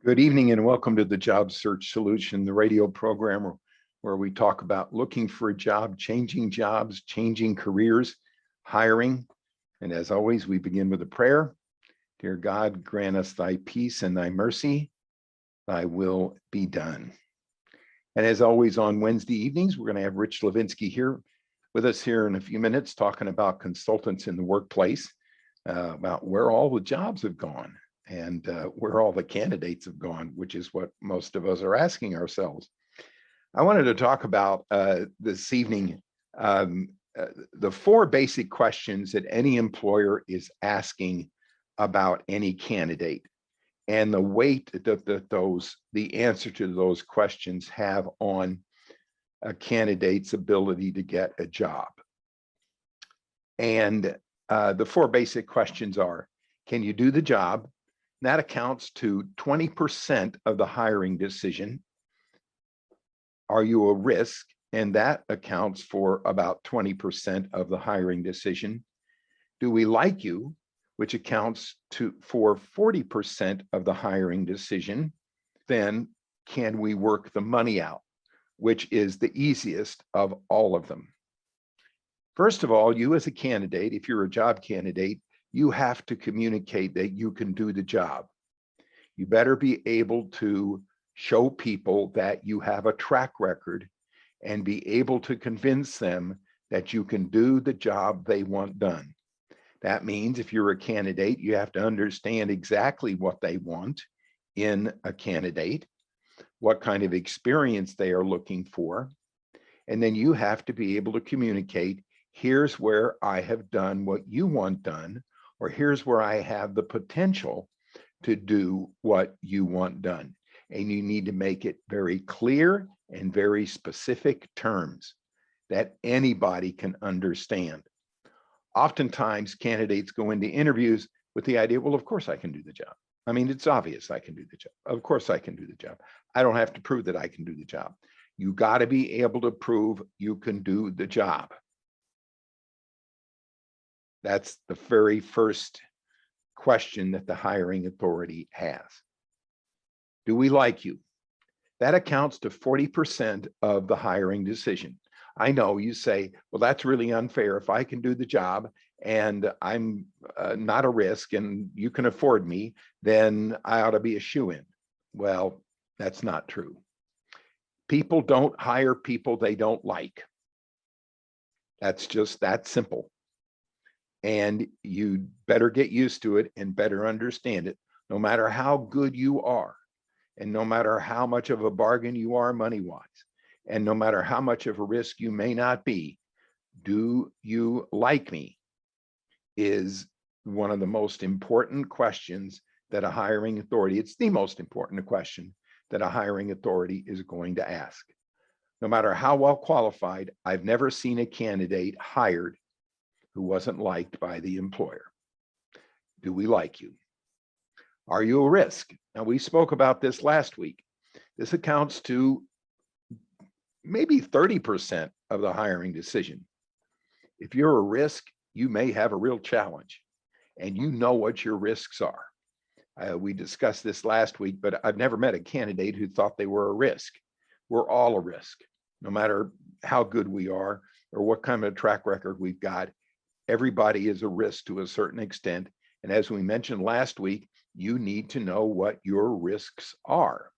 Good evening and welcome to the Job Search Solution, the radio program where we talk about looking for a job, changing jobs, changing careers, hiring. And as always, we begin with a prayer. Dear God, grant us thy peace and thy mercy, thy will be done. And as always, on Wednesday evenings, we're going to have Rich Levinsky here with us here in a few minutes, talking about consultants in the workplace, about where all the jobs have gone and where all the candidates have gone, which is what most of us are asking ourselves. I wanted to talk about this evening the four basic questions that any employer is asking about any candidate and the weight that the answer to those questions have on a candidate's ability to get a job. And the four basic questions are, can you do the job? That accounts to 20% of the hiring decision. Are you a risk? And that accounts for about 20% of the hiring decision. Do we like you? Which accounts for 40% of the hiring decision. Then can we work the money out? Which is the easiest of all of them. First of all, you as a candidate, if you're a job candidate, you have to communicate that you can do the job. You better be able to show people that you have a track record and be able to convince them that you can do the job they want done. That means if you're a candidate, you have to understand exactly what they want in a candidate, what kind of experience they are looking for. And then you have to be able to communicate, here's where I have done what you want done, or here's where I have the potential to do what you want done. And you need to make it very clear and very specific terms that anybody can understand. Oftentimes, candidates go into interviews with the idea, well, of course I can do the job. I mean, it's obvious I can do the job. Of course I can do the job. I don't have to prove that I can do the job. You got to be able to prove you can do the job. That's the very first question that the hiring authority has. Do we like you? That accounts to 40% of the hiring decision. I know you say, well, that's really unfair. If I can do the job and I'm not a risk and you can afford me, then I ought to be a shoo-in. Well, that's not true. People don't hire people they don't like. That's just that simple. And you better get used to it and better understand it, no matter how good you are, and no matter how much of a bargain you are money-wise, and no matter how much of a risk you may not be. Do you like me? Is one of the most important questions that a hiring authority, it's the most important question that a hiring authority is going to ask. No matter how well qualified, I've never seen a candidate hired who wasn't liked by the employer. Do we like you? Are you a risk? Now, we spoke about this last week. This accounts to maybe 30% of the hiring decision. If you're a risk, you may have a real challenge, and you know what your risks are. We discussed this last week, but I've never met a candidate who thought they were a risk. We're all a risk, no matter how good we are or what kind of track record we've got. Everybody is a risk to a certain extent. And as we mentioned last week, you need to know what your risks are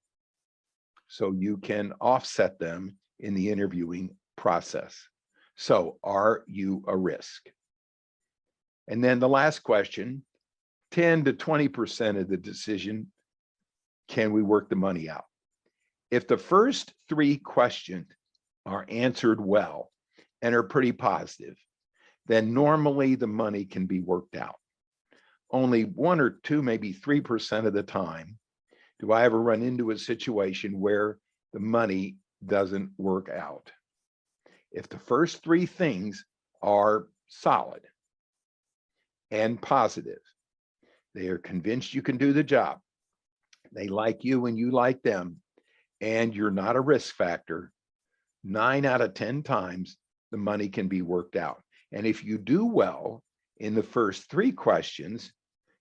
so you can offset them in the interviewing process. So, are you a risk? And then the last question, 10 to 20% of the decision, can we work the money out? If the first three questions are answered well and are pretty positive, then normally the money can be worked out. Only 1 or 2, maybe 3% of the time do I ever run into a situation where the money doesn't work out. If the first three things are solid and positive, they are convinced you can do the job, they like you and you like them, and you're not a risk factor, 9 out of 10 times the money can be worked out. And if you do well in the first three questions,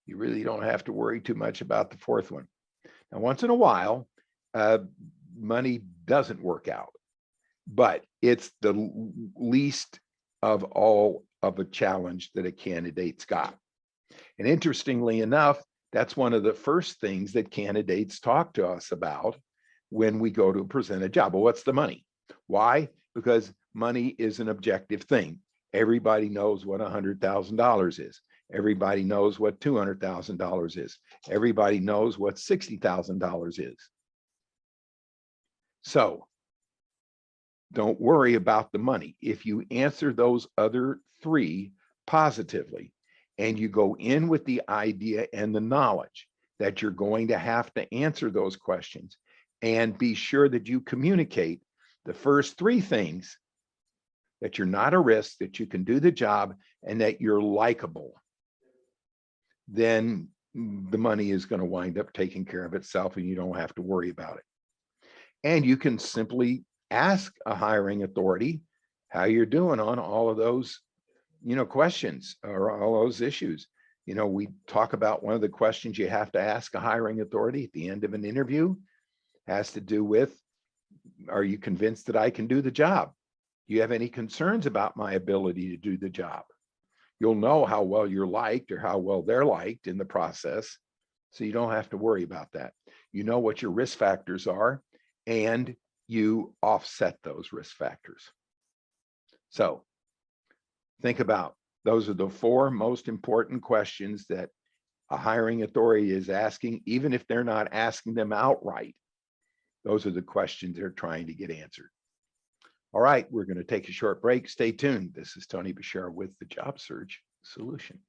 you really don't have to worry too much about the fourth one. Now, once in a while, money doesn't work out, but it's the least of all of a challenge that a candidate's got. And interestingly enough, that's one of the first things that candidates talk to us about when we go to present a job. Well, what's the money? Why? Because money is an objective thing. Everybody knows what $100,000 is. Everybody knows what $200,000 is. Everybody knows what $60,000 is. So don't worry about the money. If you answer those other three positively, and you go in with the idea and the knowledge that you're going to have to answer those questions, and be sure that you communicate the first three things, that you're not a risk, that you can do the job, and that you're likable, then the money is going to wind up taking care of itself and you don't have to worry about it. And you can simply ask a hiring authority how you're doing on all of those, questions or all those issues. We talk about one of the questions you have to ask a hiring authority at the end of an interview has to do with, are you convinced that I can do the job? Do you have any concerns about my ability to do the job? You'll know how well you're liked or how well they're liked in the process. So you don't have to worry about that. You know what your risk factors are, and you offset those risk factors. So think about, those are the four most important questions that a hiring authority is asking, even if they're not asking them outright. Those are the questions they're trying to get answered. All right, we're going to take a short break. Stay tuned. This is Tony Bashara with the Job Search Solution.